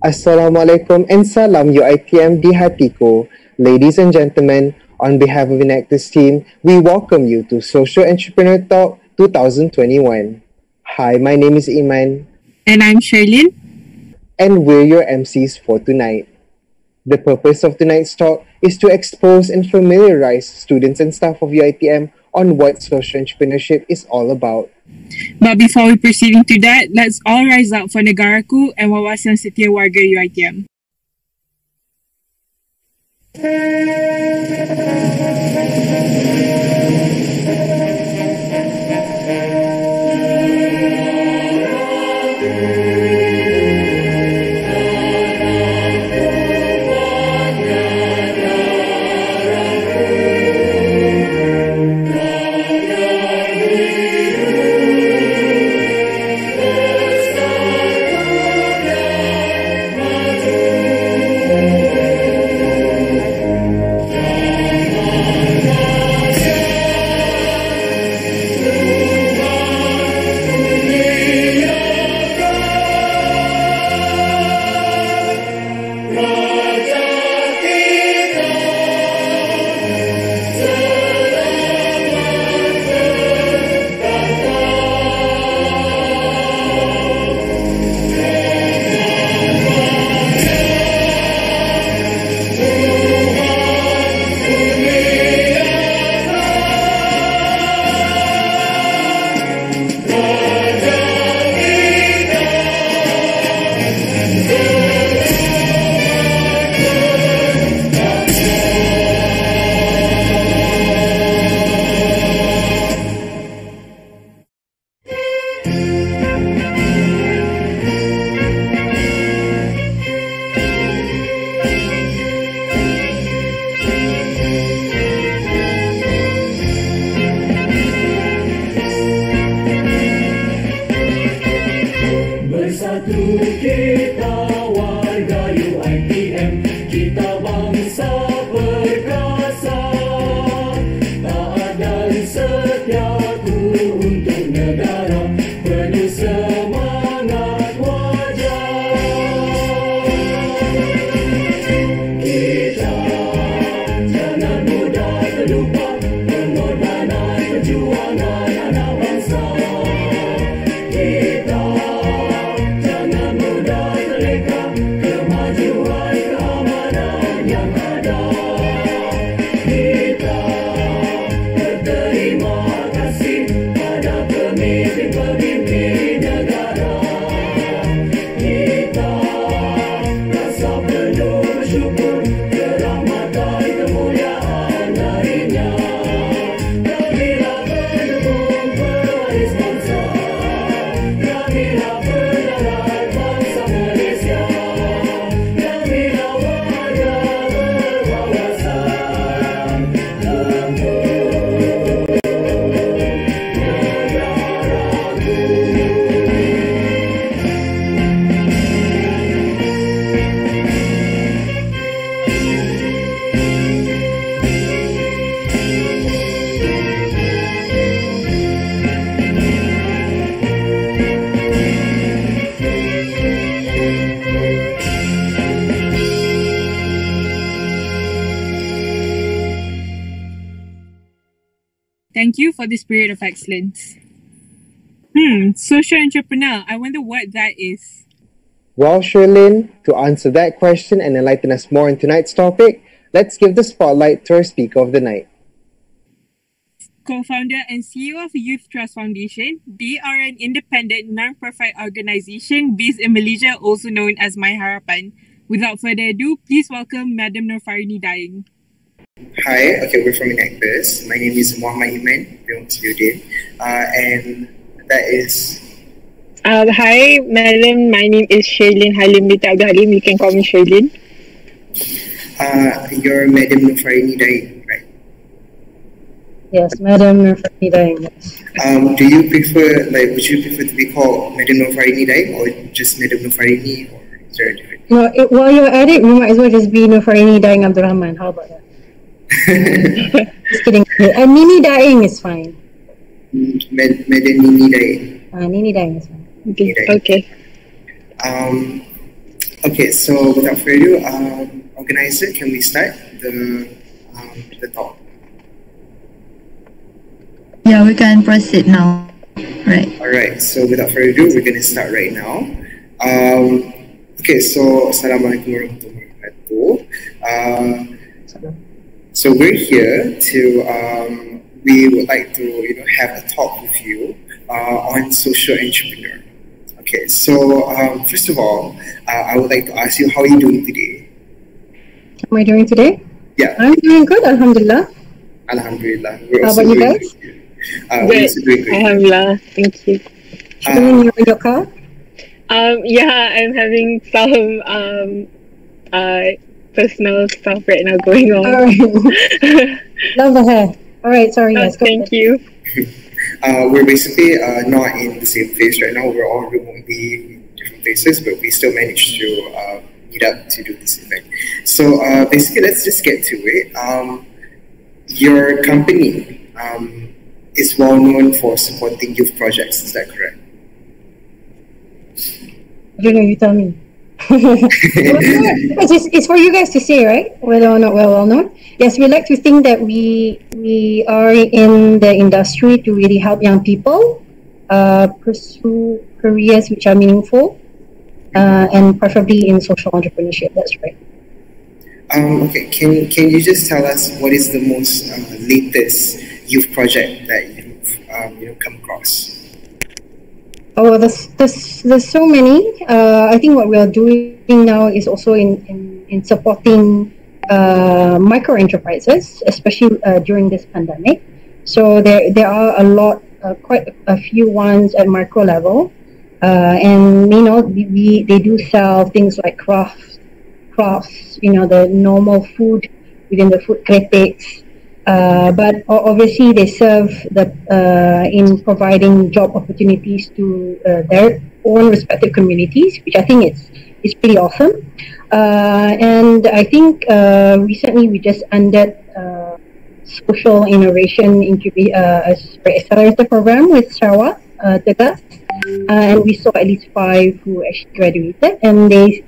Assalamualaikum and salam UiTM di hatiku. Ladies and gentlemen, on behalf of Enactus team, we welcome you to Social Entrepreneur Talk 2021. Hi, my name is Iman. And I'm Sherlyn. And we're your MCs for tonight. The purpose of tonight's talk is to expose and familiarize students and staff of UiTM on what social entrepreneurship is all about. But before we proceed into that, let's all rise up for Negaraku and Wawasan Setia Warga UiTM. Thank you for this period of excellence. Social entrepreneur, I wonder what that is. Well, Sherlyn, to answer that question and enlighten us more on tonight's topic, let's give the spotlight to our speaker of the night. Co-founder and CEO of Youth Trust Foundation, they are an independent, non-profit organization based in Malaysia, also known as myHARAPAN. Without further ado, please welcome Madam Nurfarini Daeng. Hi, we're from Enactus. My name is Muhammad Iman, and that is... Hi, madam. My name is Sherlyn Halim Bita Abdul Halim. You can call me Sherlyn. You're Madam Nurfarini Daeng, right? Yes, Madam Nurfarini Daeng. Do you prefer, would you prefer to be called Madam Nurfarini Daeng or just Madam Nurfarini, or is there a difference? No, while you're at it, you might as well just be Nurfarini Daeng Abdul Rahman. How about that? Just kidding. And Nini Daeng is fine. Madam Nini Daeng. Nini Daeng is fine. Okay. Okay, so without further ado, organizer, can we start the talk? Yeah, we can proceed now. Right. All right. So without further ado, we're gonna start right now. Okay. So Assalamualaikum warahmatullahi wabarakatuh. So we're here to we would like to have a talk with you on social entrepreneur. Okay. So first of all, I would like to ask you, how are you doing today? How am I doing today? Yeah. I'm doing good, alhamdulillah. Alhamdulillah. We're How also about you doing guys? good. We're also doing great. Alhamdulillah. Thank you. You're in your car? Yeah, I'm having some personal stuff right now going on. Alright. Love the hair. Alright, sorry guys. Go Thank ahead. you. We're basically not in the same place right now. We're all remotely in different places, but we still managed to meet up to do this event. So basically, let's just get to it. Your company is well known for supporting youth projects. Is that correct? I don't know, you tell me. It's for you guys to say, right? Whether or not we're well known. Yes, we like to think that we are in the industry to really help young people pursue careers which are meaningful and preferably in social entrepreneurship. That's right. Okay, can you just tell us what is the most latest youth project that you've come across? Oh, there's so many. I think what we are doing now is also in supporting micro enterprises, especially during this pandemic. So there are quite a few ones at micro level, and they do sell things like crafts, the normal food within the food critics. But obviously they serve in providing job opportunities to their own respective communities, which I think is pretty awesome. And I think recently we just ended social innovation accelerator program with Sarawak Tegas, and we saw at least 5 who actually graduated, and they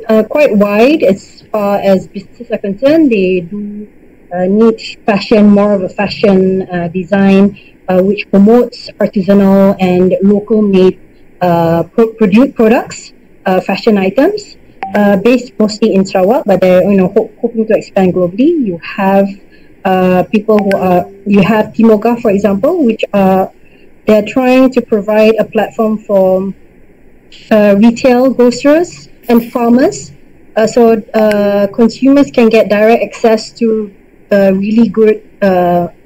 are quite wide as far as businesses are concerned. They do niche fashion, more of a fashion design, which promotes artisanal and local made produced products, fashion items, based mostly in Sarawak, but they're hoping to expand globally. You have you have Timoga, for example, which they're trying to provide a platform for retail grocers and farmers, so consumers can get direct access to really good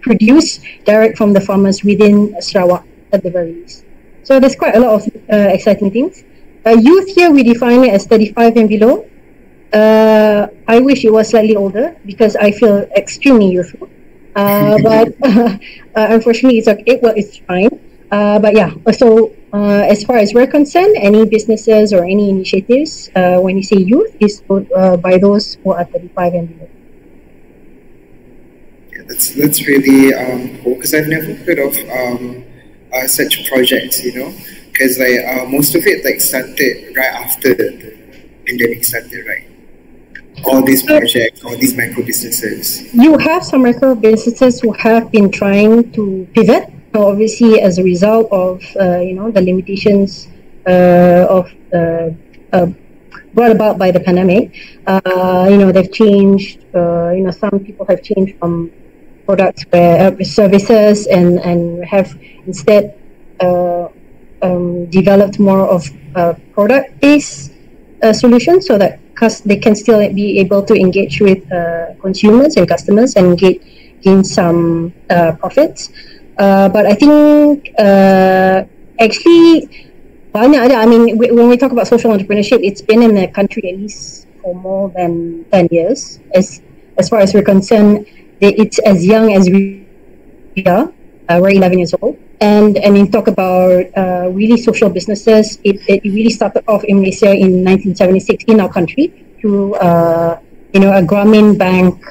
produce direct from the farmers within Sarawak at the very least. So there's quite a lot of exciting things. Youth here, we define it as 35 and below. I wish it was slightly older because I feel extremely youthful. But unfortunately, it's fine. But yeah, so as far as we're concerned, any businesses or any initiatives, when you say youth, is by those who are 35 and below. That's really cool, because I've never heard of such projects, because most of it started right after the pandemic started, right? All these projects, all these micro businesses. You have some micro businesses who have been trying to pivot, obviously as a result of the limitations brought about by the pandemic. They've changed. Some people have changed from products services and have instead developed more of product-based solutions, so that they can still be able to engage with consumers and customers and gain some profits. But I think actually, when we talk about social entrepreneurship, it's been in the country at least for more than 10 years. As far as we're concerned, it's as young as we are. We're 11 years old. And you talk about really social businesses, it really started off in Malaysia in 1976 in our country through a Grameen Bank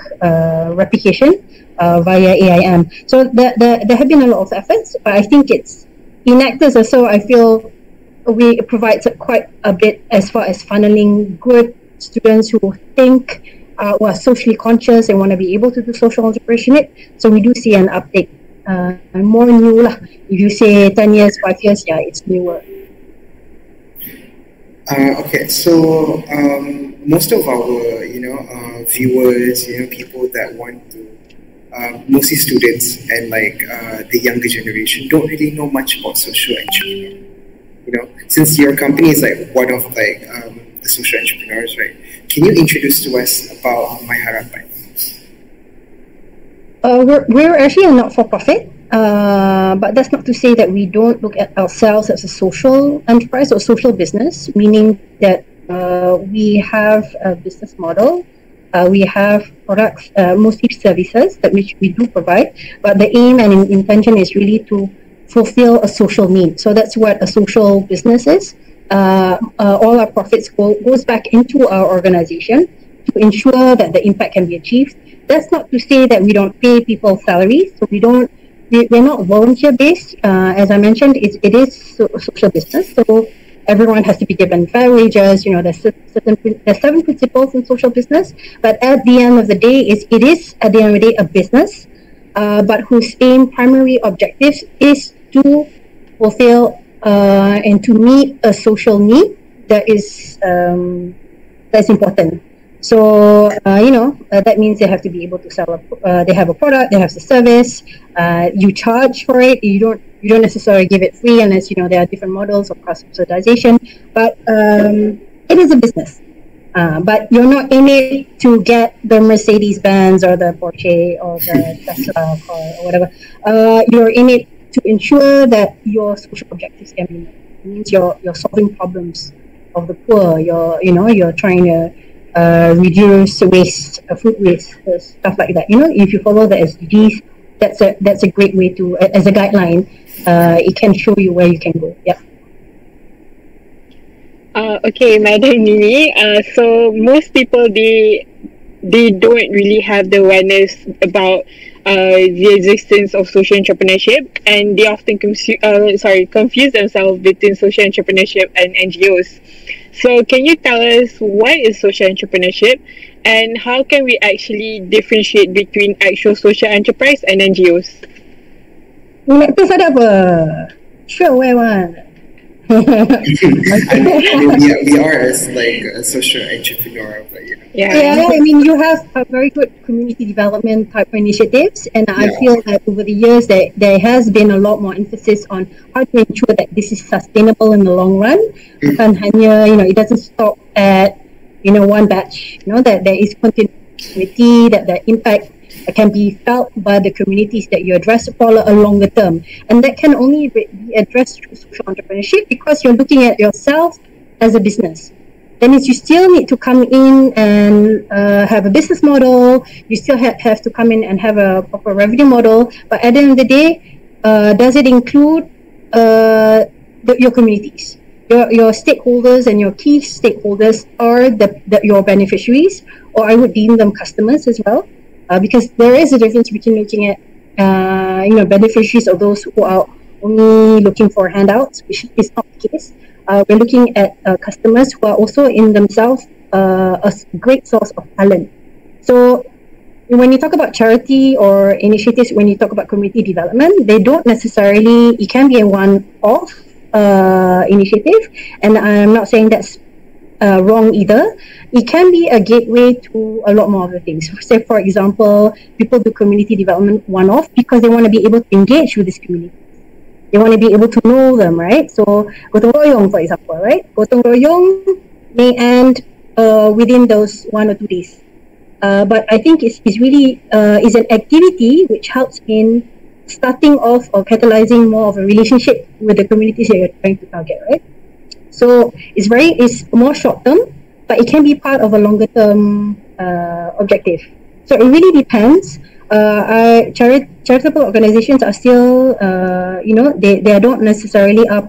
replication via AIM. So there have been a lot of efforts, but I think it's in actors also. I feel we provide quite a bit as far as funneling good students who think, who are socially conscious and want to be able to do social entrepreneurship. So we do see an uptake, more new lah. If you say 10 years, 5 years, yeah, it's newer. Okay, so most of our viewers, people that want to, mostly students and like the younger generation, don't really know much about social entrepreneur. Since your company is like one of like the social entrepreneurs, right? Can you introduce to us about myHARAPAN? We're actually a not-for-profit, but that's not to say that we don't look at ourselves as a social enterprise or social business, meaning that we have a business model, we have products, mostly services that which we do provide, but the aim and intention is really to fulfill a social need. So that's what a social business is. All our profits goes back into our organization to ensure that the impact can be achieved. That's not to say that we don't pay people salaries. So we're not volunteer based. As I mentioned, it is a social business. So everyone has to be given fair wages. There's 7 principles in social business. But at the end of the day, it is at the end of the day a business, but whose primary objective is to fulfill and to meet a social need that is that's important. So that means they have to be able to sell. They have a product, they have the service. You charge for it. You don't necessarily give it free unless there are different models of cross-subsidization. But it is a business. But you're not in it to get the Mercedes-Benz or the Porsche or the Tesla car or whatever. You're in it to ensure that your social objectives can be met. It means you're solving problems of the poor. You're trying to reduce waste, food waste, stuff like that. If you follow the SDGs, that's a great way to, as a guideline, it can show you where you can go. Yeah. Okay, Madam Mimi. So most people they don't really have the awareness about the existence of social entrepreneurship, and they often confuse themselves between social entrepreneurship and NGOs. So can you tell us what is social entrepreneurship and how can we actually differentiate between actual social enterprise and NGOs? Nak tu sadar apa? Sure, where one? We are as like a social entrepreneur, but Yeah, I mean, you have a very good community development type of initiatives, and I feel that over the years that there has been a lot more emphasis on how to ensure that this is sustainable in the long run. Bukan hanya, it doesn't stop at, one batch. That there is continuity, that the impact can be felt by the communities that you address for a longer term. And that can only be addressed through social entrepreneurship because you're looking at yourself as a business. That means you still need to come in and have a business model. You still have to come in and have a proper revenue model. But at the end of the day, does it include your communities? Your stakeholders and your key stakeholders are your beneficiaries, or I would deem them customers as well. Because there is a difference between looking at beneficiaries of those who are only looking for handouts, which is not the case. We're looking at customers who are also in themselves a great source of talent. So when you talk about charity or initiatives, when you talk about community development, they don't necessarily, it can be a one-off initiative, and I'm not saying that's wrong either. It can be a gateway to a lot more other things. Say, for example, people do community development one-off because they want to be able to engage with this community. They want to be able to know them, right? So, gotong royong, for example, right? Gotong royong may end within those 1 or 2 days. But I think it's really is an activity which helps in starting off or catalyzing more of a relationship with the communities that you're trying to target, right? So it's more short term, but it can be part of a longer term objective. So it really depends. Charitable organizations are still, they don't necessarily are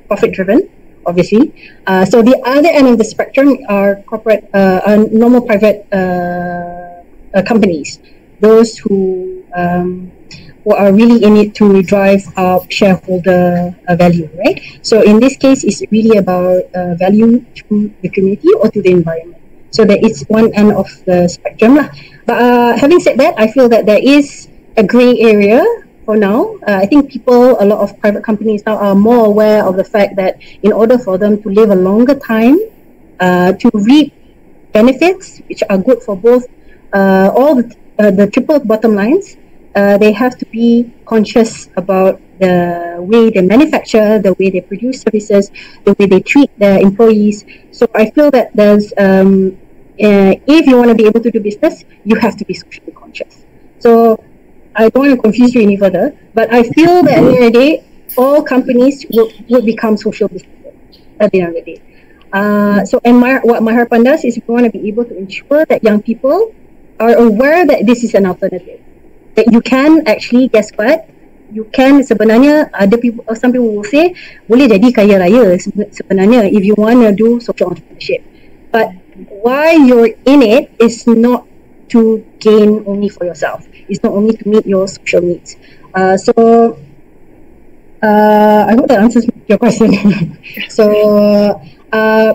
profit driven, obviously. So the other end of the spectrum are corporate, normal private companies. Those who who are really in it to drive up shareholder value, right? So in this case, it's really about value to the community or to the environment. So that it's one end of the spectrum lah. But having said that, I feel that there is a grey area for now. I think a lot of private companies now are more aware of the fact that in order for them to live a longer time, to reap benefits which are good for both all the triple bottom lines, they have to be conscious about the way they manufacture, the way they produce services, the way they treat their employees. So I feel that there's if you want to be able to do business, you have to be socially conscious. So I don't want to confuse you any further, but I feel that at the end of the day, all companies will become social businesses at the end of the day. What myHARAPAN does is we want to be able to ensure that young people are aware that this is an alternative. That you can actually, guess what? You can sebenarnya, some people will say, boleh jadi kaya raya sebenarnya if you want to do social entrepreneurship. But why you're in it is not to gain only for yourself. It's not only to meet your social needs. I hope that answers your question.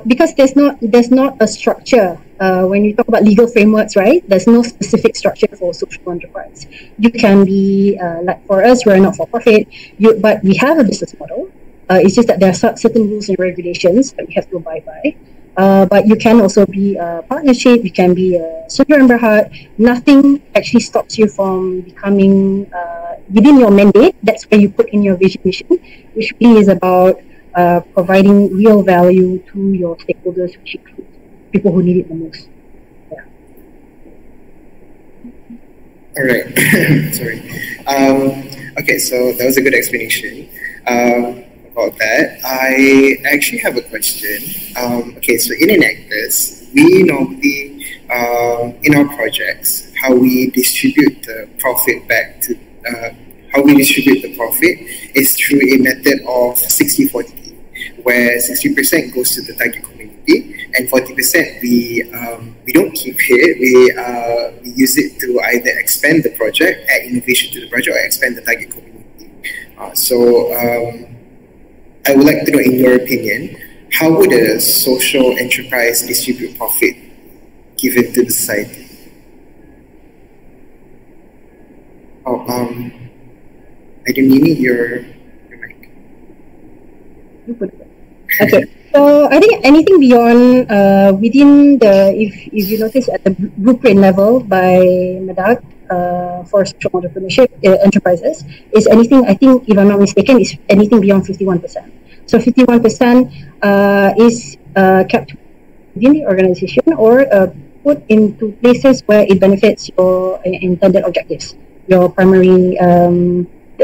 Because there's not a structure. When you talk about legal frameworks, right? There's no specific structure for social enterprise. You can be like for us, we're not for profit, but we have a business model. It's just that there are certain rules and regulations that we have to abide by. But you can also be a partnership. You can be a super berhad. Nothing actually stops you from becoming within your mandate. That's where you put in your vision mission, which really is about providing real value to your stakeholders, which includes people who need it the most. Yeah. All right. Sorry. Okay, so that was a good explanation about that. I actually have a question. Okay, so in Enactus, we normally, in our projects, how we distribute the profit back to, how we distribute the profit is through a method of 60-40, where 60% goes to the target community and 40% we don't keep it. We use it to either expand the project, add innovation to the project, or expand the target community. I would like to know, in your opinion, how would a social enterprise distribute profit given to the society? I didn't need your mic. Okay, so I think anything beyond within the, if you notice at the blueprint level by MEDAC for social entrepreneurship enterprises, is anything, I think, if I'm not mistaken, is anything beyond 51%. So 51% is kept within the organization or put into places where it benefits your intended objectives, your primary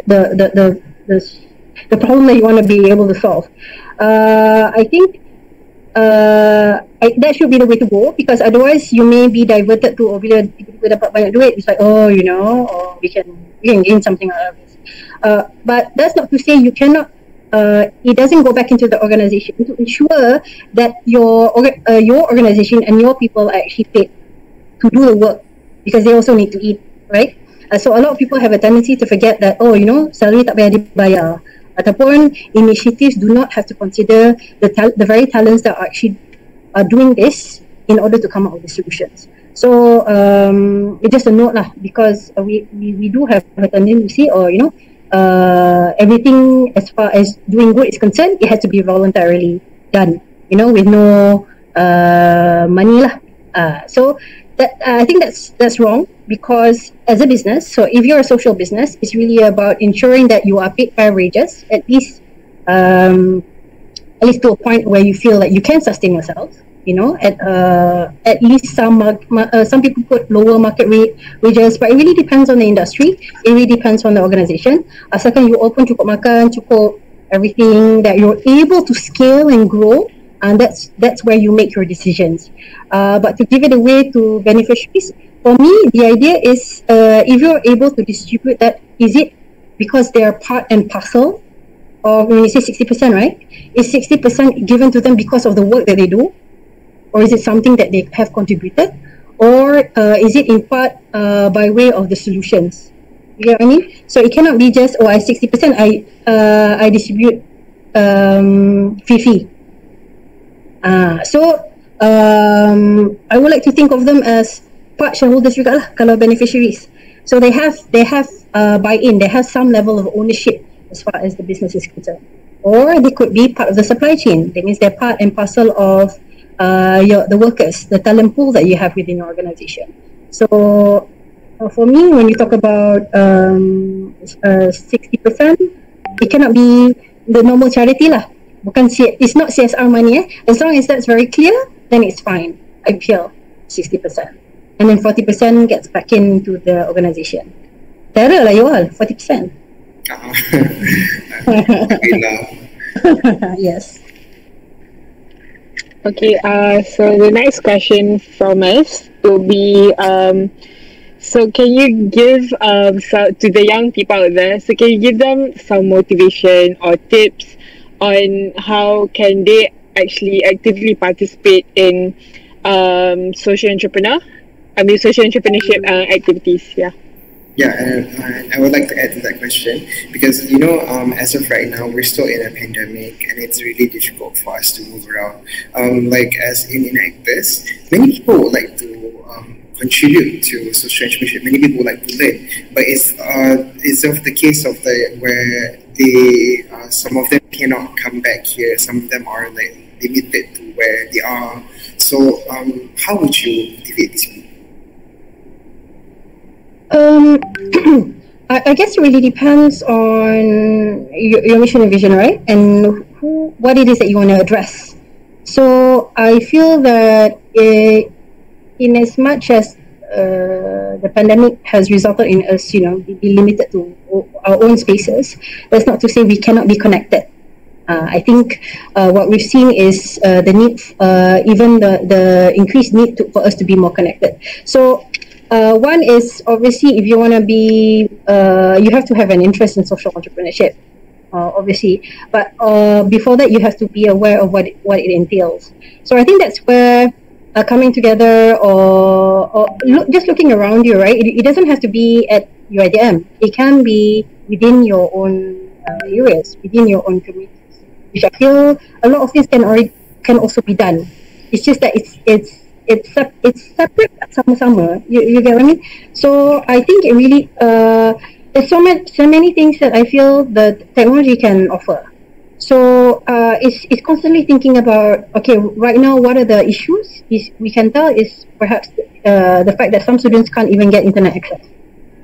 the problem that you want to be able to solve. I think that should be the way to go, because otherwise you may be diverted to, bila tiba-tiba dapat banyak duit, it's like, oh, you know, or we can gain something out of this. But that's not to say you cannot, it doesn't go back into the organization to ensure that your organization and your people are actually paid to do the work, because they also need to eat, right? So a lot of people have a tendency to forget that, oh, you know, salary tak payah dibayar. Ataupun initiatives do not have to consider the very talents that are actually doing this in order to come up with the solutions. So it's just a note lah, because we do have a tendency, or you know, everything as far as doing good is concerned, it has to be voluntarily done, you know, with no money lah. So that I think that's wrong, because as a business, so if you're a social business, it's really about ensuring that you are paid fair wages, at least to a point where you feel that you can sustain yourself. You know, at least some people put lower market rate wages, but it really depends on the industry. It really depends on the organization. Asalkan you open cukup makan, cukup everything, that you're able to scale and grow, and that's where you make your decisions. But to give it away to beneficiaries, for me, the idea is if you're able to distribute that, is it because they are part and parcel? Or when you say 60%, right? Is 60% given to them because of the work that they do? Or is it something that they have contributed? Or is it in part by way of the solutions? You get what I mean? So it cannot be just, I 60%, I distribute fee. I would like to think of them as part shareholders juga lah, kalau beneficiaries. So they have buy-in, they have some level of ownership as far as the business is concerned. Or they could be part of the supply chain. That means they're part and parcel of the workers, the talent pool that you have within your organization. So for me, when you talk about 60%, it cannot be the normal charity lah. It's not CSR money. As long as that's very clear, then it's fine. I feel 60%. And then 40% gets back into the organization. Terror lah you all, 40%. Yes. Okay, so the next question from us will be, so can you give to the young people out there, so can you give them some motivation or tips on how can they actually actively participate in social entrepreneurship activities? Yeah, and I would like to add to that question because, as of right now, we're still in a pandemic and it's really difficult for us to move around. Like as in actors, many people would like to contribute to social entrepreneurship. Many people would like to learn, but it's of the case of where some of them cannot come back here. Some of them are like limited to where they are. So, how would you motivate these people? I guess it really depends on your mission and vision, right? And what it is that you want to address. So I feel that in as much as the pandemic has resulted in us, be limited to our own spaces, that's not to say we cannot be connected. I think what we've seen is the need, even the increased need for us to be more connected. So one is obviously if you want to be, you have to have an interest in social entrepreneurship, obviously. But before that, you have to be aware of what it entails. So I think that's where coming together or just looking around you, right? It doesn't have to be at UiTM. It can be within your own areas, within your own communities, which I feel a lot of things can also be done. It's just that it's separate sama-sama. You get what I mean? So I think it really there's so many things that I feel that technology can offer. So it's constantly thinking about, okay, right now what are the issues? We can tell is perhaps the fact that some students can't even get internet access.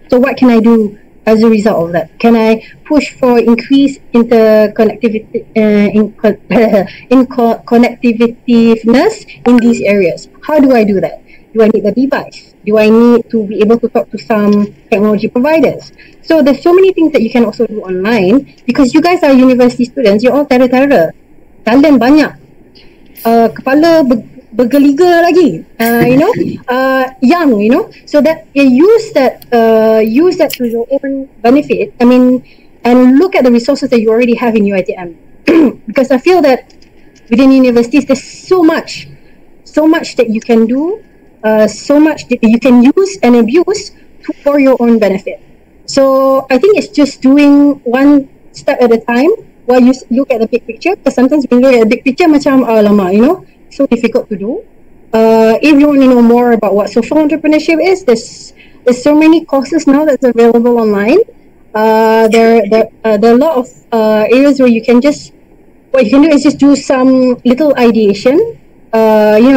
So what can I do as a result of that? Can I push for increased connectivitiveness in these areas? How do I do that? Do I need a device? Do I need to be able to talk to some technology providers? So there's so many things that you can also do online because you guys are university students. You're all terror. Talent banyak. Kepala bergeliga lagi. Young, So that use that to your own benefit. I mean, and look at the resources that you already have in UiTM. Because I feel that within universities, there's so much that you can do. So much that you can use and abuse for your own benefit. So I think it's just doing one step at a time while you look at the big picture. Because sometimes when you look at the big picture, macam lama, so difficult to do. If you want to know more about what social entrepreneurship is, there's so many courses now that's available online. There are a lot of areas where what you can do is just do some little ideation.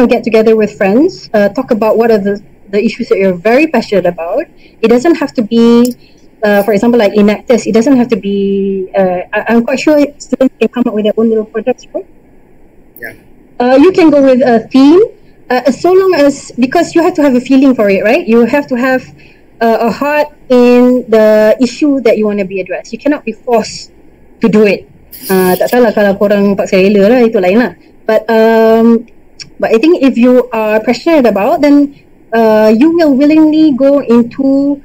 Get together with friends, talk about what are the issues that you're very passionate about. It doesn't have to be, for example, like in actors, it doesn't have to be, I'm quite sure students can come up with their own little projects, right? Yeah. You can go with a theme, so long as, because you have to have a feeling for it, right? You have to have a heart in the issue that you want to be addressed. You cannot be forced to do it. Tak salah kalau korang paksa rela lah, itu lain lah. But I think if you are passionate about, then you will willingly go into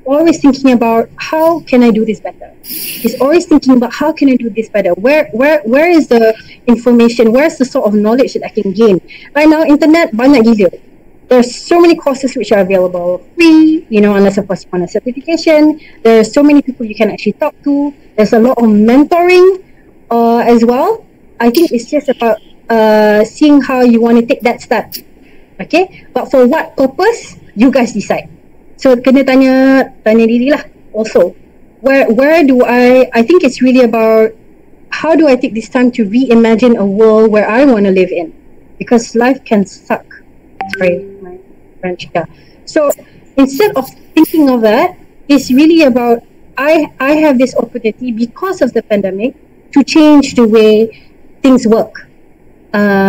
always thinking about how can I do this better. It's always thinking about how can I do this better. Where is the information? Where's the sort of knowledge that I can gain? Right now, internet banyak gila. there's so many courses which are available free, unless of course you want a certification. There's so many people you can actually talk to. There's a lot of mentoring as well. I think it's just about seeing how you want to take that step. Okay, but for what purpose, you guys decide. So kena tanya diri lah also. Where do I think it's really about how do I take this time to reimagine a world where I want to live in, because life can suck. Sorry, my French. Yeah. So instead of thinking of that, it's really about I have this opportunity because of the pandemic to change the way things work.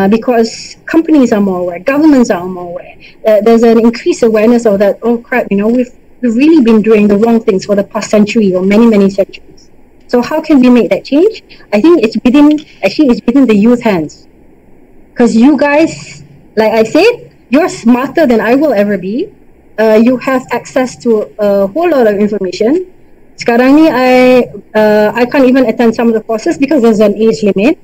Because companies are more aware, governments are more aware. There's an increased awareness of that. Oh crap! We've really been doing the wrong things for the past century or many centuries. So how can we make that change? I think it's within the youth hands. Because you guys, like I said, you're smarter than I will ever be. You have access to a whole lot of information. Sekarang ni, I can't even attend some of the courses because there's an age limit.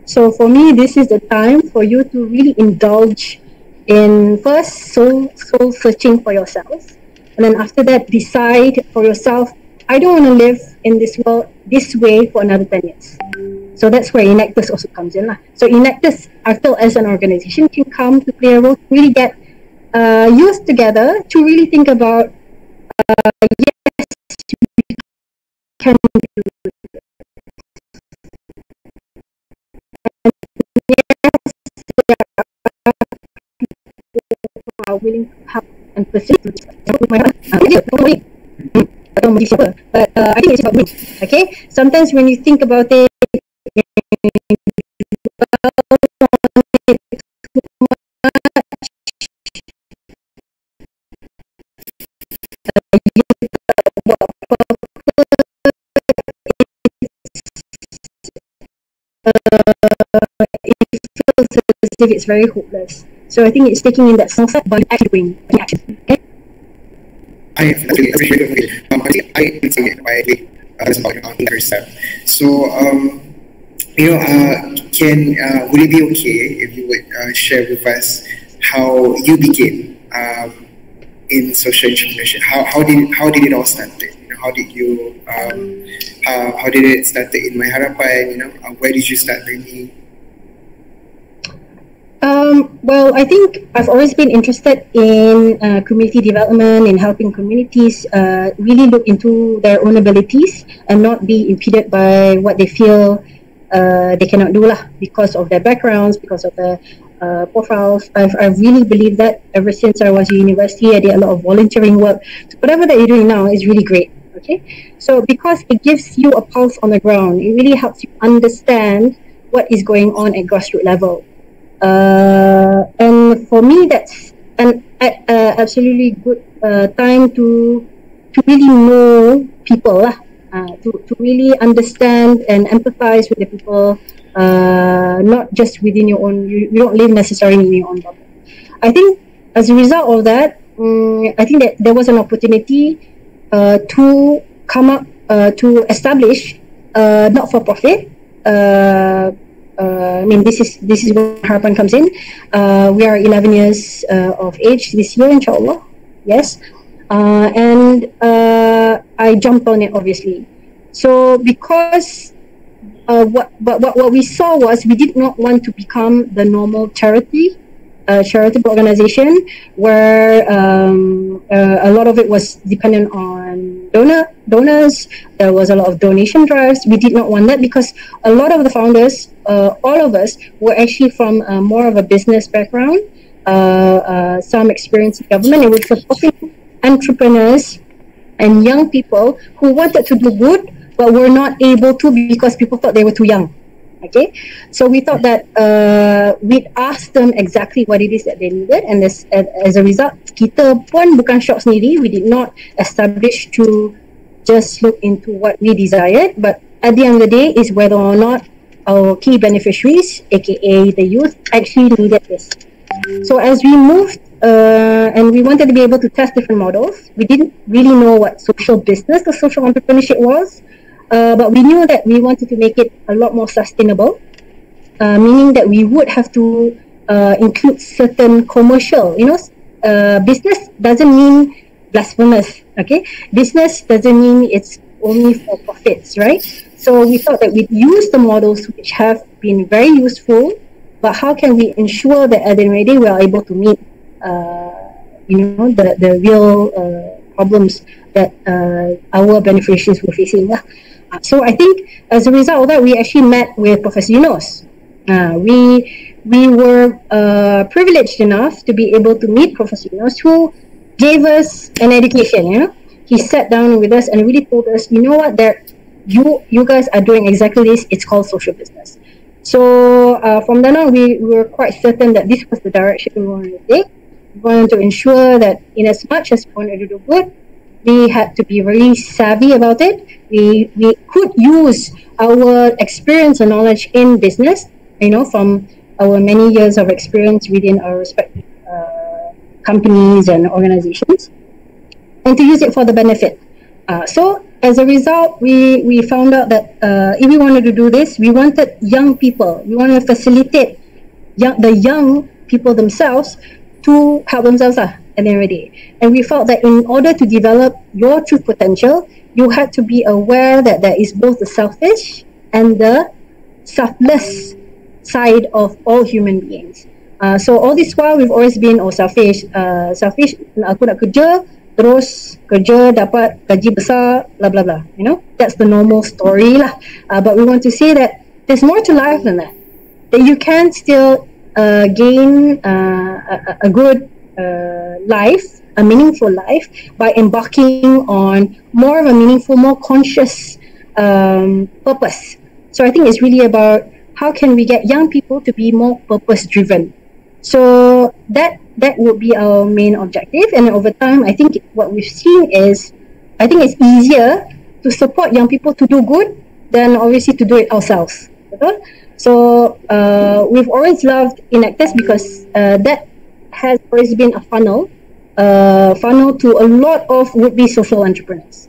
So for me, this is the time for you to really indulge in first soul searching for yourself. And then after that, decide for yourself, I don't want to live in this world this way for another 10 years. So that's where Enactus also comes in. So Enactus, I feel as an organization, can come to play a role to really get youth together to really think about, yes, we can do it. And yes, there are people who are willing to help and facilitate. But I think it's about me. Okay, sometimes when you think about it, it feels as if it's very hopeless. So I think it's taking in that sunset but actually doing action. Okay. I appreciate it. I think I agree. That's about the step. So would it be okay if you would share with us how you became in social entrepreneurship? How did it all start? How did you how did it start in myHARAPAN? Where did you start learning? Well, I think I've always been interested in community development, in helping communities really look into their own abilities and not be impeded by what they feel they cannot do because of their backgrounds, because of their profiles. I've really believed that ever since I was in university. I did a lot of volunteering work. So whatever that you're doing now is really great. Okay, so because it gives you a pulse on the ground, it really helps you understand what is going on at grassroots level. And for me, that's an absolutely good time to really know people, to really understand and empathize with the people, not just within your own. You don't live necessarily in your own bubble. I think as a result of that, I think that there was an opportunity to come up to establish not-for-profit. I mean, this is where Harapan comes in. We are 11 years of age this year, inshallah. Yes, and I jumped on it obviously. So because what we saw was we did not want to become the normal charitable organization where a lot of it was dependent on donors. There was a lot of donation drives. We did not want that because a lot of the founders, all of us, were actually from more of a business background, some experience in government, and we're supporting entrepreneurs and young people who wanted to do good but were not able to because people thought they were too young. Okay, so we thought that we'd ask them exactly what it is that they needed, and as a result, kita pun bukan shock sendiri. We did not establish to just look into what we desired, but at the end of the day is whether or not our key beneficiaries, aka the youth, actually needed this. So as we moved and we wanted to be able to test different models, we didn't really know what social business or social entrepreneurship was. But we knew that we wanted to make it a lot more sustainable, meaning that we would have to include certain commercial, business doesn't mean blasphemous. Okay, business doesn't mean it's only for profits, right? So we thought that we'd use the models which have been very useful, but how can we ensure that at the end of the day we are able to meet, the real problems that our beneficiaries were facing. So I think as a result of that, we actually met with Professor Yunus. We were privileged enough to be able to meet Professor Yunus, who gave us an education. He sat down with us and really told us, you know what, you guys are doing exactly this. It's called social business. So from then on, we were quite certain that this was the direction we wanted to take. We wanted to ensure that in as much as we wanted to do good, we had to be very savvy about it. We could use our experience and knowledge in business, from our many years of experience within our respective companies and organizations, and to use it for the benefit. So as a result, we found out that if we wanted to do this, we wanted young people. We wanted to facilitate the young people themselves to help themselves at the end of the day. And we felt that in order to develop your true potential, you had to be aware that there is both the selfish and the selfless side of all human beings. So all this while, we've always been selfish. Selfish, aku nak kerja, terus kerja dapat gaji besar, blah blah blah. That's the normal story lah. But we want to say that there's more to life than that. That you can still gain a good life, a meaningful life, by embarking on more of a meaningful, more conscious purpose. So I think it's really about how can we get young people to be more purpose driven. So that would be our main objective. And over time, I think what we've seen is, I think it's easier to support young people to do good than obviously to do it ourselves. Betul? So we've always loved Enactus because that has always been a funnel to a lot of would-be social entrepreneurs.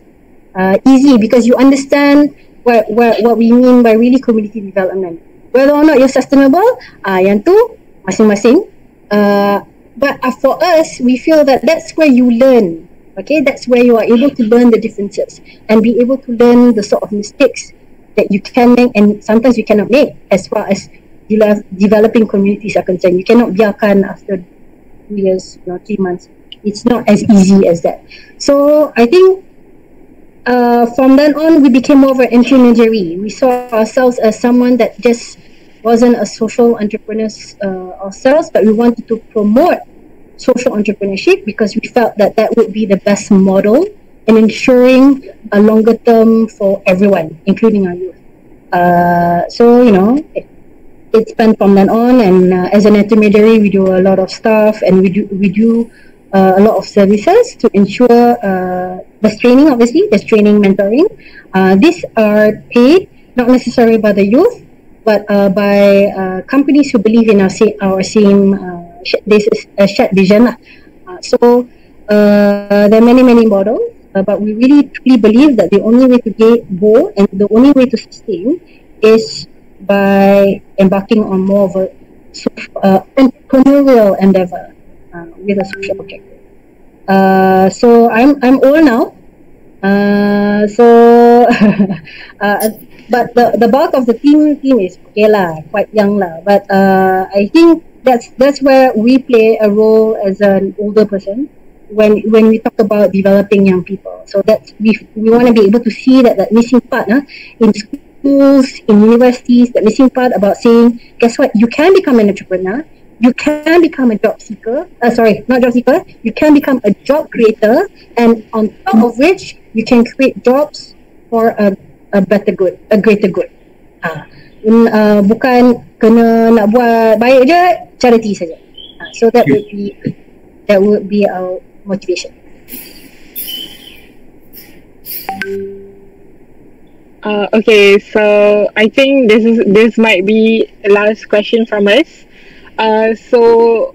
Easy because you understand what we mean by really community development. Whether or not you're sustainable, yang tu masing-masing. But for us, we feel that that's where you learn. Okay, that's where you are able to learn the differences and be able to learn the sort of mistakes that you can make and sometimes you cannot make as far as developing communities are concerned. You cannot biarkan after 2 years, 3 months. It's not as easy as that. So I think from then on, we became more of an intermediary. We saw ourselves as someone that just wasn't a social entrepreneur ourselves, but we wanted to promote social entrepreneurship because we felt that would be the best model in ensuring a longer term for everyone, including our youth. So it's been from then on, and as an intermediary, we do a lot of stuff, and we do a lot of services to ensure there's training, obviously, there's training, mentoring. These are paid, not necessarily by the youth, but by companies who believe in our same shared vision. So there are many models, but we really truly believe that the only way to go and the only way to sustain is by embarking on more of a entrepreneurial endeavor with a social objective. So I'm old now. But the bulk of the team is okay lah, quite young lah. But I think that's where we play a role as an older person when we talk about developing young people. So that we want to be able to see that missing part in schools, in universities, that missing part about saying, guess what, you can become an entrepreneur, you can become a job seeker, you can become a job creator, and on top of which you can create jobs for a better good, a greater good. Bukan kena nak buat baik je, charity saja. So that would be our motivation. Okay, so I think this might be the last question from us. So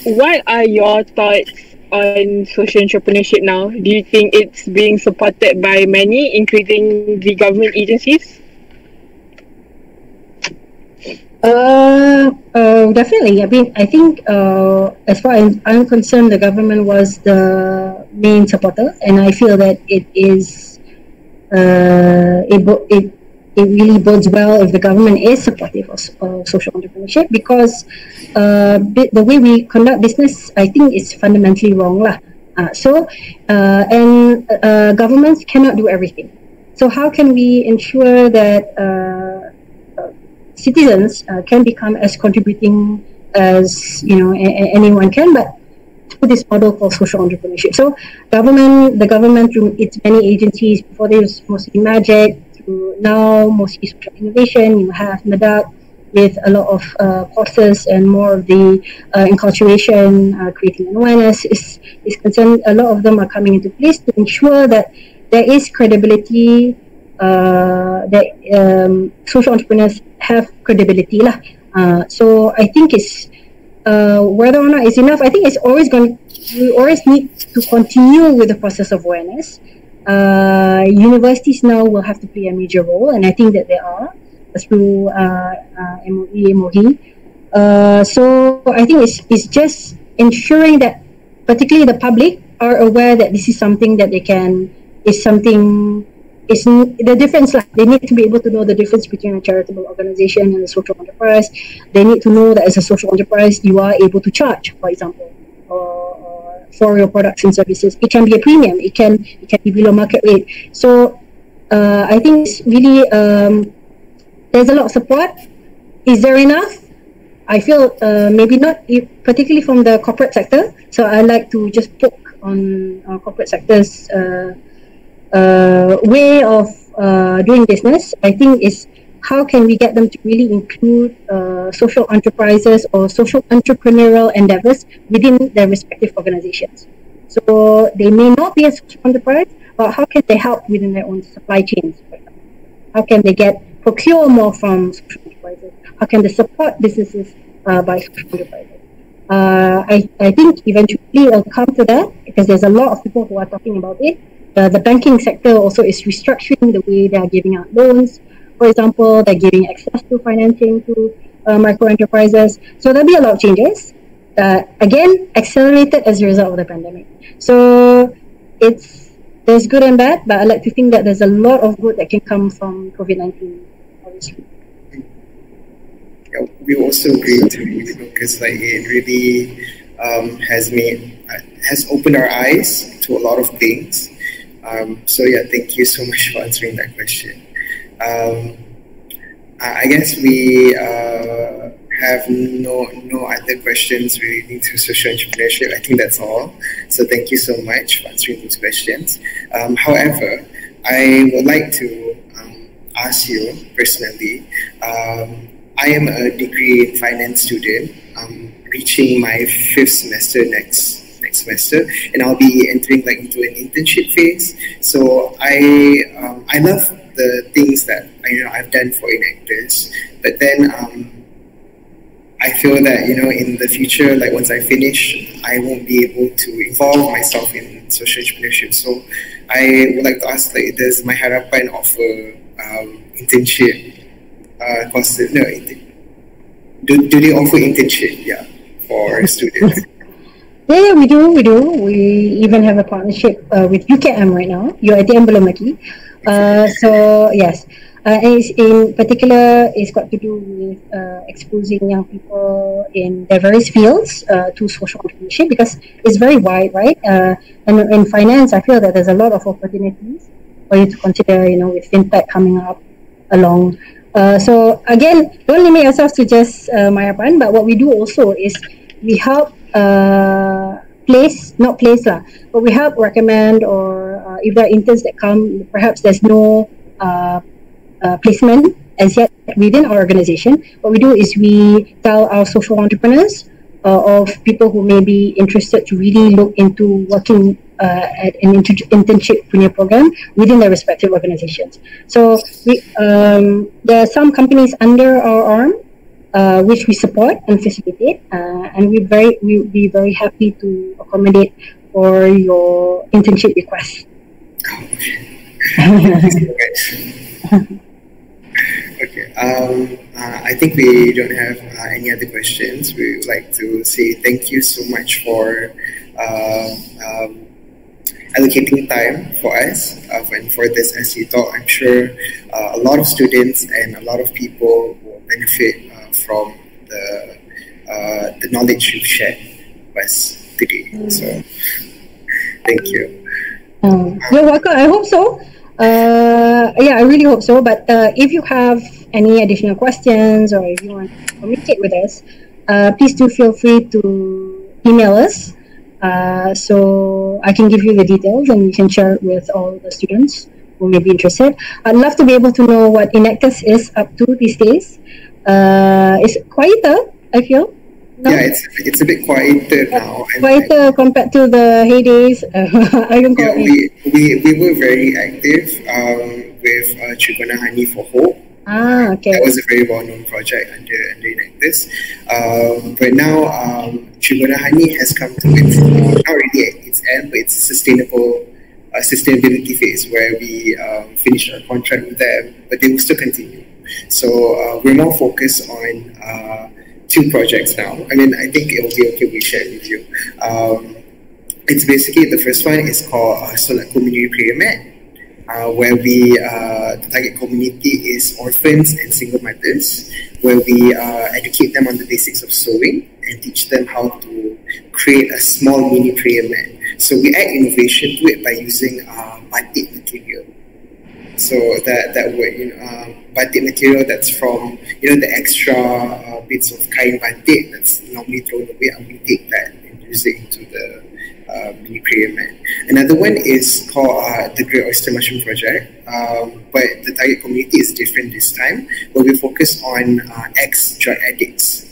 what are your thoughts on social entrepreneurship now? Do you think it's being supported by many, including the government agencies? Definitely. I mean, I think as far as I'm concerned, the government was the main supporter, and I feel that it is it really bodes well if the government is supportive of social entrepreneurship, because the way we conduct business, I think, is fundamentally wrong lah. Governments cannot do everything. So how can we ensure that citizens can become as contributing as anyone can, but through this model called social entrepreneurship? So the government through its many agencies, before this mostly Magic, through now mostly social innovation, you have NADAC with a lot of courses and more of the enculturation, creating an awareness is concerned. A lot of them are coming into place to ensure that there is credibility, that social entrepreneurs have credibility lah. So I think it's whether or not it's enough. I think it's always we always need to continue with the process of awareness. Universities now will have to play a major role, and I think that they are through MOE. So I think it's just ensuring that particularly the public are aware that this is something that they can, is the difference. Like, they need to be able to know the difference between a charitable organization and a social enterprise. They need to know that as a social enterprise, you are able to charge, for example, or for your products and services. It can be a premium. It can be below market rate. So I think it's really there's a lot of support. Is there enough? I feel maybe not, particularly from the corporate sector. So I like to just poke on corporate sector's way of doing business. I think is how can we get them to really include social enterprises or social entrepreneurial endeavors within their respective organizations. So they may not be a social enterprise, but how can they help within their own supply chains, for example? How can they procure more from social enterprises? How can they support businesses by social enterprises? I think eventually it'll come to that, because there's a lot of people who are talking about it. The banking sector also is restructuring the way they are giving out loans. For example, they're giving access to financing to micro enterprises. So there'll be a lot of changes. Again, accelerated as a result of the pandemic. So there's good and bad, but I like to think that there's a lot of good that can come from COVID-19, obviously. Yeah, we also agree to because it really has opened our eyes to a lot of things. So yeah, thank you so much for answering that question. I guess we have no other questions relating to social entrepreneurship. I think that's all. So thank you so much for answering those questions. However, I would like to ask you personally. I am a degree in finance student, reaching my 5th semester next semester, and I'll be entering into an internship phase. So I love the things that I've done for Enactors, but then I feel that in the future, once I finish, I won't be able to involve myself in social entrepreneurship. So I would like to ask, does myHARAPAN offer internship courses? No, do they offer internship? Yeah, for students. Yeah, we do. We even have a partnership with UKM right now. UiTM belum lagi. So yes, and it's in particular, it's got to do with exposing young people in their various fields to social entrepreneurship, because it's very wide, right? And in finance, I feel that there's a lot of opportunities for you to consider, with fintech coming up along. So again, don't limit yourself to just myHARAPAN, but what we do also is we help but we help recommend, or if there are interns that come, perhaps there's no placement as yet within our organization. What we do is we tell our social entrepreneurs of people who may be interested to really look into working at an internship program within their respective organizations. So there are some companies under our arm which we support and facilitate, and we'll be very happy to accommodate for your internship request. Okay. I think we don't have any other questions. We would like to say thank you so much for allocating time for us and for this SE talk. I'm sure a lot of students and a lot of people will benefit from the knowledge you've shared with us today. So, thank you. You're welcome. I hope so. Yeah, I really hope so. But if you have any additional questions or if you want to communicate with us, please do feel free to email us. So I can give you the details and you can share it with all the students who may be interested. I'd love to be able to know what Enactus is up to these days. It's quieter, I feel. No? Yeah, it's a bit quieter now. Quieter compared to the heydays. I don't call it. We were very active with Tribuna Honey for Hope. Ah, okay. That was a very well-known project under Enactus. But now Tribuna Honey has come to its not really at its end, but it's a sustainability phase where we finished our contract with them, but they will still continue. So we're more focused on 2 projects now. I mean, I think it will be okay if we share it with you. It's basically, the first one is called Solat Community Prayer, where we, the target community is orphans and single mothers, where we educate them on the basics of sewing and teach them how to create a small mini prayer mat. So we add innovation to it by using batik material. So that would, batik material that's from, the extra bits of kain batik that's normally thrown away, and we take that and use it into the mini prayer mat. Another one is called the Great Oyster Mushroom Project, but the target community is different this time, where we focus on ex-drug addicts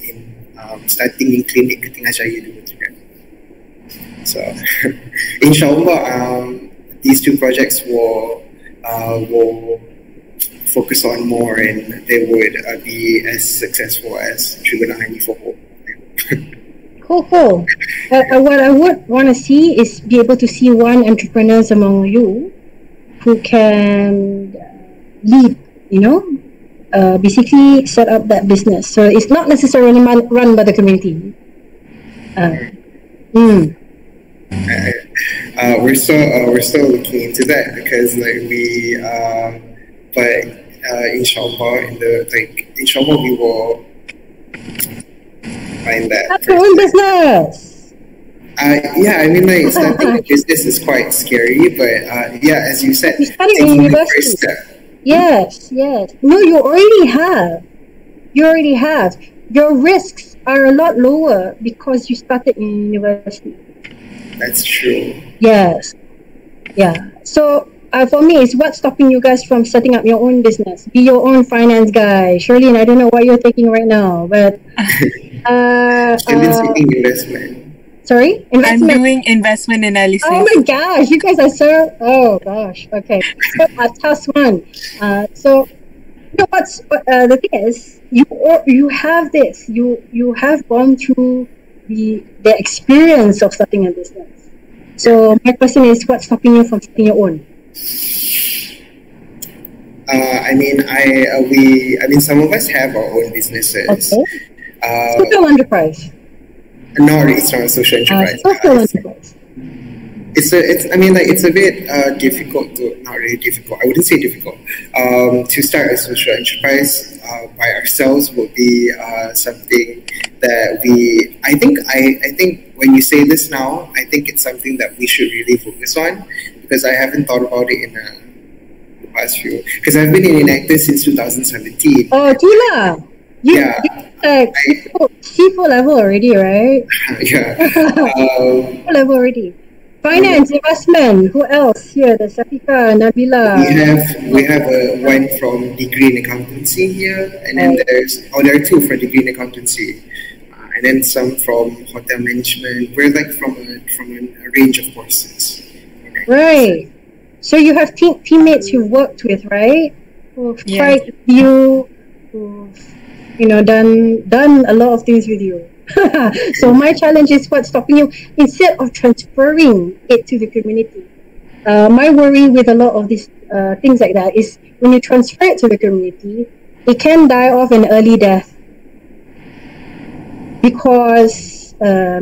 starting in clinic ke tengah jaya dulu juga. So, inshallah, these 2 projects will focus on more and they would be as successful as Tribuna Honey for Hope. Cool. What I would want to see is be able to see one entrepreneurs among you who can lead, basically set up that business. So it's not necessarily run by the community. We're still looking into that because inshallah we will find that. Have your own business. Yeah, I mean, starting a business is quite scary, but yeah, as you said, you studied in university. Yes. No, you already have. Your risks are a lot lower because you started in university. That's true. Yes. Yeah. So for me, it's what's stopping you guys from setting up your own business. Be your own finance guy. Shirley, I don't know what you're thinking right now, but Shirley's taking investment. Sorry? Investment. I'm doing investment analysis. Oh my gosh, you guys are so... Oh gosh, okay. So a tough one. So, what's the thing is, you have this. You have gone through the experience of starting a business. So my question is, what's stopping you from starting your own? I mean, some of us have our own businesses. Okay. Social enterprise. No, it's not a social enterprise. Social enterprise. It's a bit difficult to, not really difficult, I wouldn't say difficult, to start a social enterprise by ourselves would be something that I think when you say this now, I think it's something that we should really focus on, because I haven't thought about it in the past few, because I've been in Enactus since 2017. Oh, Tula! Yeah. C4 level already, right? Yeah. C4 level already. Finance, investment. Who else here? There's Safika, Nabila. We have one from degree in accountancy here, and then there are 2 for degree in accountancy, and then some from hotel management. We're like from a range of courses. Right. So you have teammates you've worked with, right? Who've tried with you, who've done a lot of things with you. So my challenge is what's stopping you instead of transferring it to the community. My worry with a lot of these things like that is when you transfer it to the community, it can die off an early death because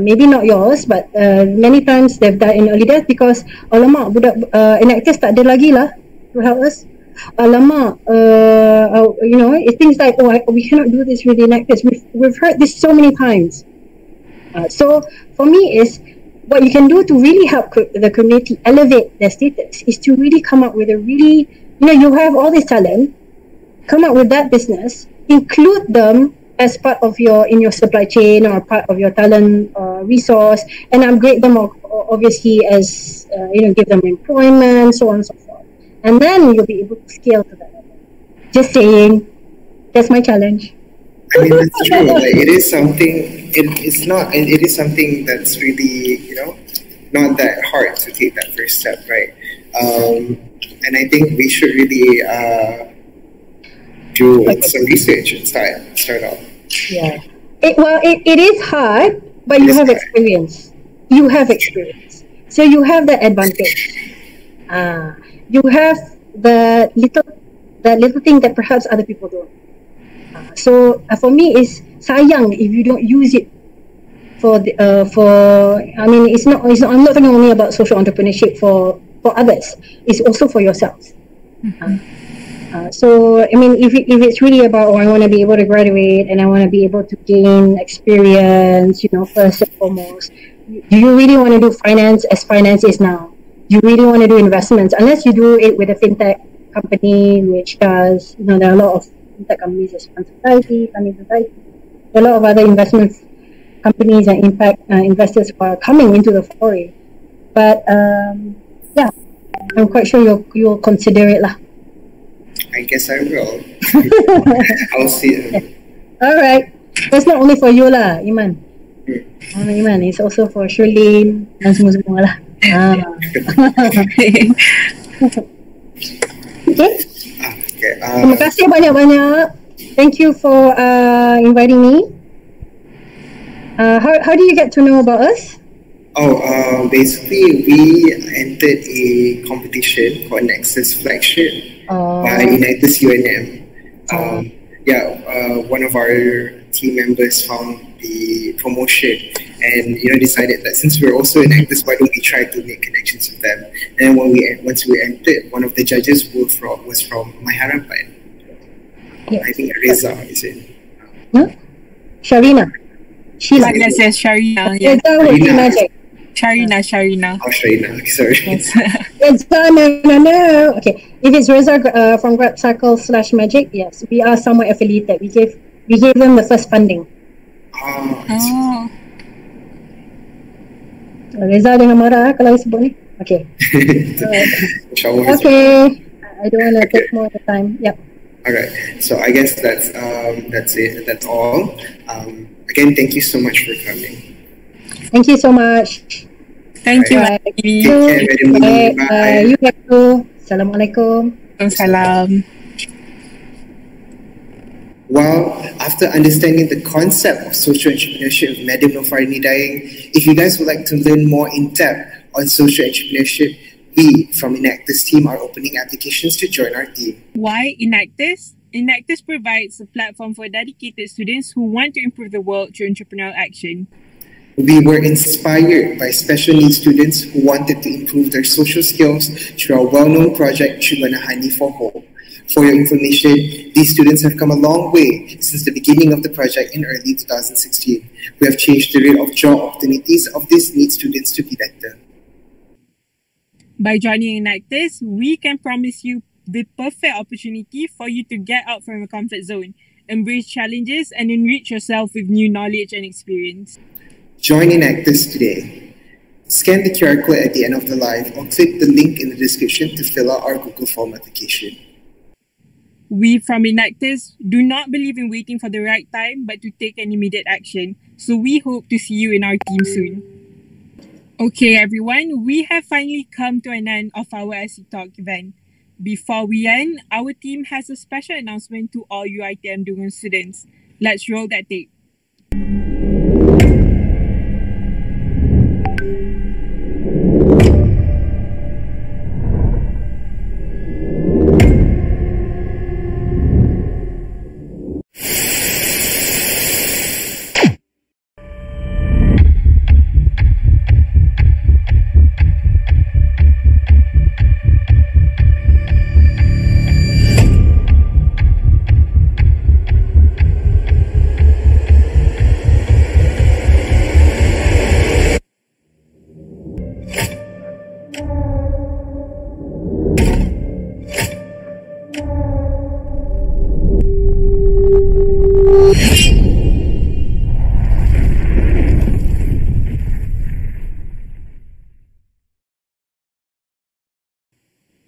maybe not yours, but many times they've died in early death because alamak budak enactors tak ada lagi lah to help us. Alamak, you know, it things like, oh, we cannot do this with the enactors. We've heard this so many times. So for me is what you can do to really help the community elevate their status is to really come up with a really, you know, you have all this talent, come up with that business, include them as part of in your supply chain or part of your talent resource, and upgrade them obviously as you know, give them employment, so on and so forth, and then you'll be able to scale to that level. Just saying, that's my challenge. I mean, that's true. Like, it is something. It is something that's really, you know, not that hard to take that first step, right? And I think we should really do some research and start off. Yeah. It is hard, but you have experience. You have experience, so you have that advantage. You have the little thing that perhaps other people don't. So for me, it's sayang if you don't use it for I mean, it's not. I'm not talking only about social entrepreneurship for others. It's also for yourselves. So I mean, if it's really about, I want to be able to graduate and I want to be able to gain experience, you know, first and foremost, do you really want to do finance as finance is now? Do you really want to do investments? Unless you do it with a fintech company, which does, you know, there are a lot of fintech companies, as Funding Society, a lot of other investment companies and impact investors who are coming into the foray. But yeah, I'm quite sure you'll consider it lah. I guess I will. I'll see it. Alright. That's not only for you lah, Iman. Iman, it's also for Shirlene dan semua-semua lah. Okay. Terima kasih banyak-banyak. Thank you for inviting me. How do you get to know about us? Basically, we entered a competition called Nexus Flagship by Enactors UNM. One of our team members found the promotion and, you know, decided that since we're also enactors, why don't we try to make connections with them? And once we entered, one of the judges was from myHARAPAN. Yes. I think Reza is it? Sharina. Sheila. Yes, Sharina. Yeah. Sharina. Oh, Sharina. Sorry. Yes. No. Okay. If it's Reza from Grab Cycle /Magic, yes, we are somewhat affiliated. We gave them the first funding. Reza jangan marah kalau sebut ni. Okay. Okay. I don't want to take more of the time. Yep. Alright. So I guess that's it. That's all. Again, thank you so much for coming. Thank you so much. Thank you. Bye. You too. Assalamualaikum. Salam. Well, after understanding the concept of social entrepreneurship with Madam Nofarini Dayeng, if you guys would like to learn more in depth on social entrepreneurship, we from Enactors team are opening applications to join our team. Why Enactors? Enactors provides a platform for dedicated students who want to improve the world through entrepreneurial action. We were inspired by special needs students who wanted to improve their social skills through our well-known project, Chubanahani for Hope. For your information, these students have come a long way since the beginning of the project in early 2016. We have changed the rate of job opportunities of these needs students to be better. By joining Enactors, we can promise you the perfect opportunity for you to get out from your comfort zone, embrace challenges, and enrich yourself with new knowledge and experience. Join Enactors today. Scan the QR code at the end of the live or click the link in the description to fill out our Google Form application. We from Enactors do not believe in waiting for the right time, but to take an immediate action. So we hope to see you in our team soon. Okay, everyone, we have finally come to an end of our SC Talk event. Before we end, our team has a special announcement to all UiTM Dungun students. Let's roll that tape.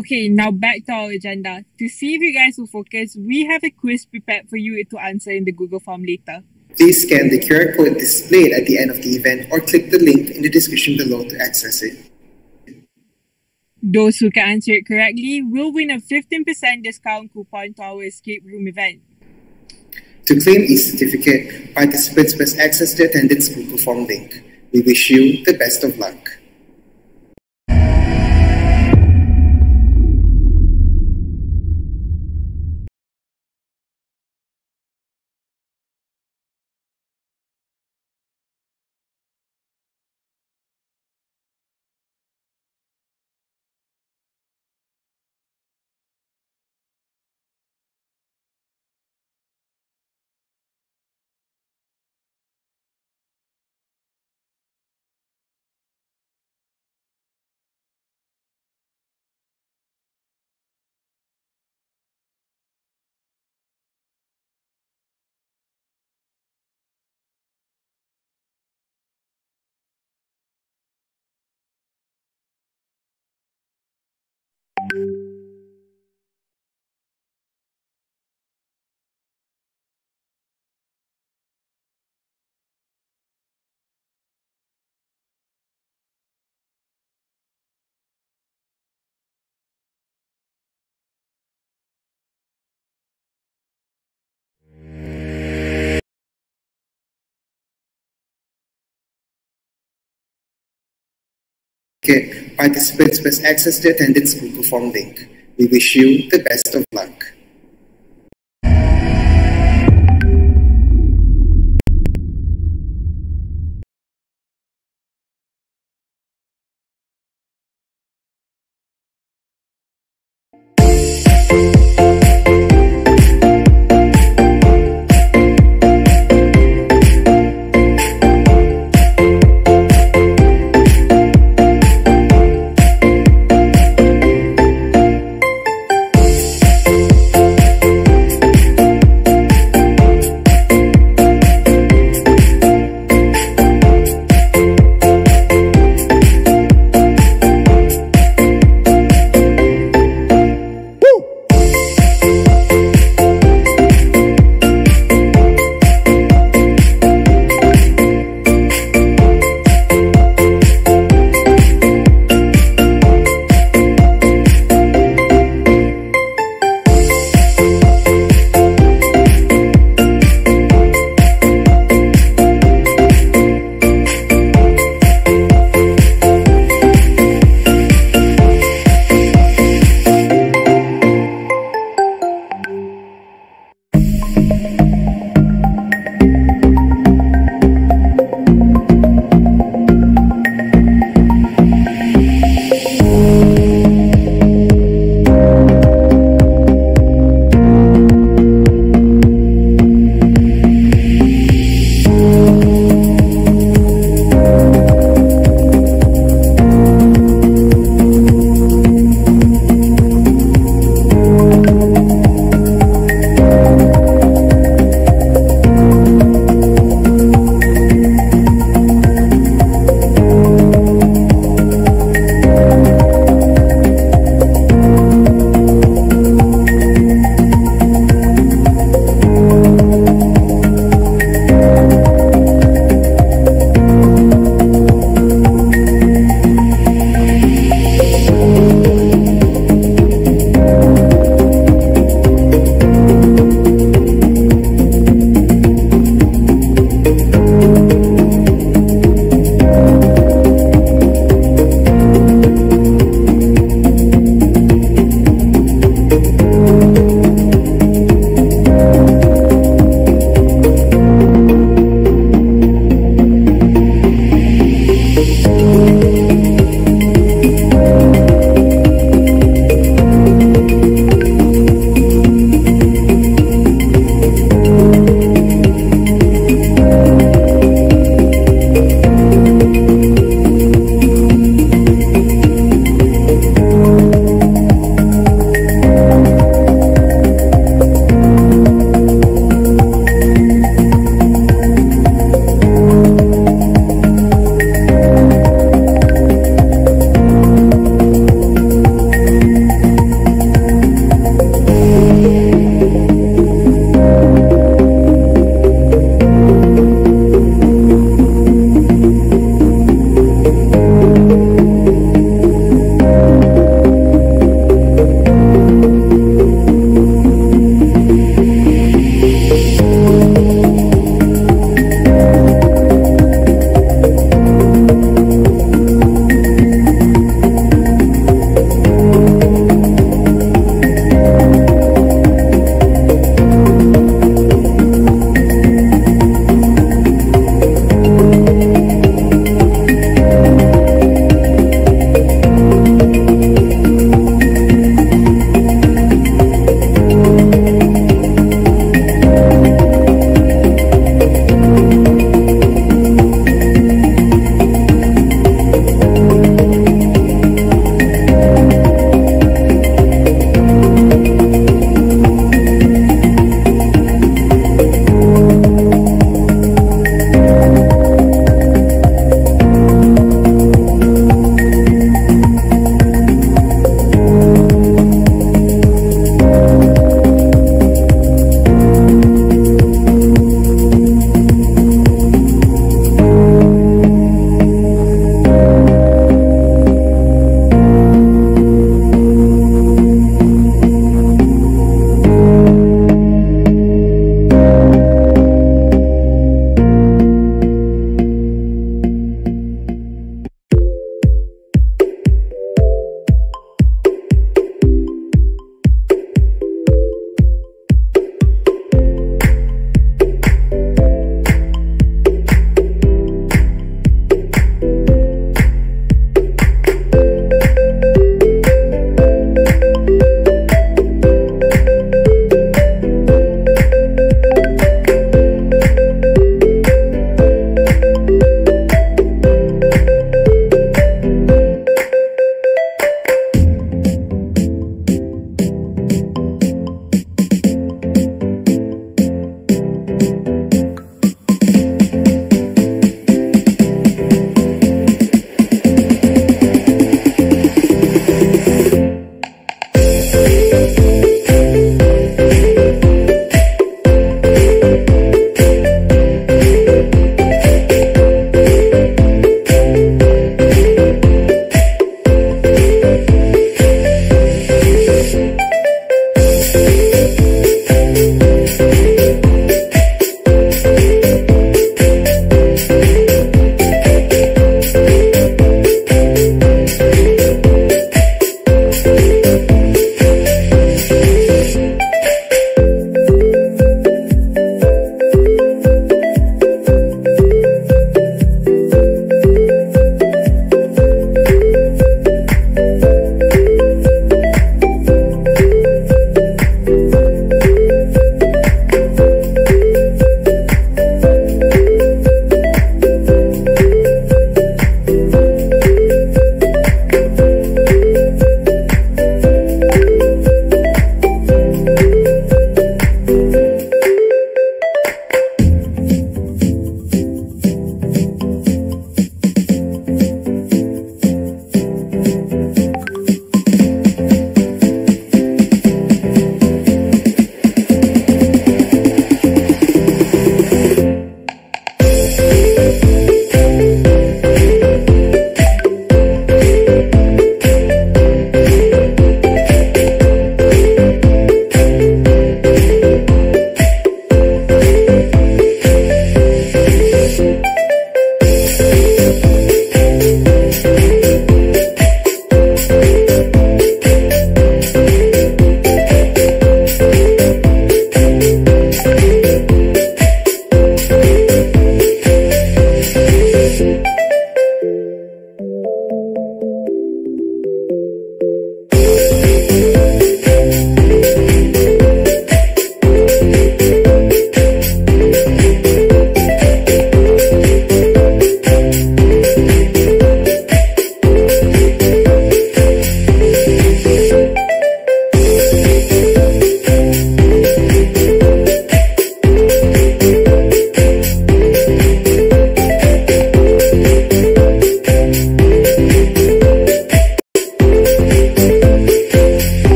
Okay, now back to our agenda. To see if you guys will focus, we have a quiz prepared for you to answer in the Google form later. Please scan the QR code displayed at the end of the event or click the link in the description below to access it. Those who can answer it correctly will win a 15% discount coupon to our escape room event. To claim e-certificate, participants must access the attendance Google form link. We wish you the best of luck. Okay, participants must access the attendance Google form link. We wish you the best of luck.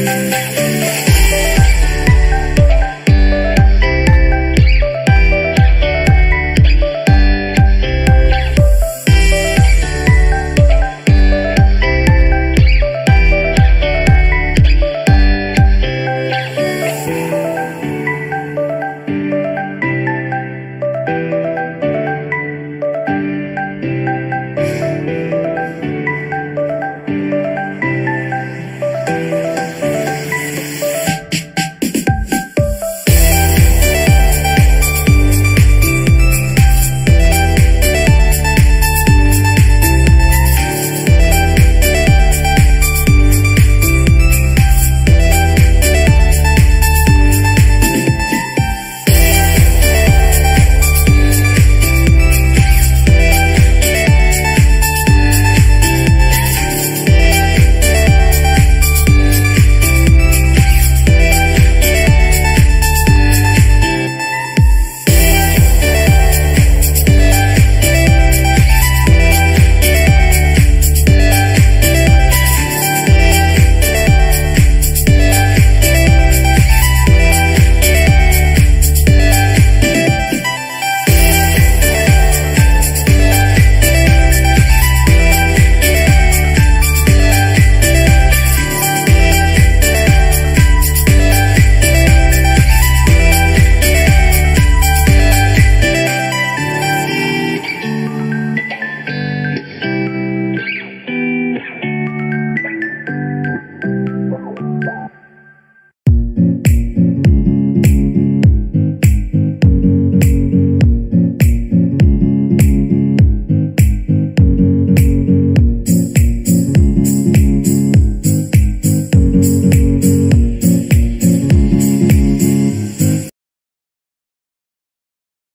Entreprenuer.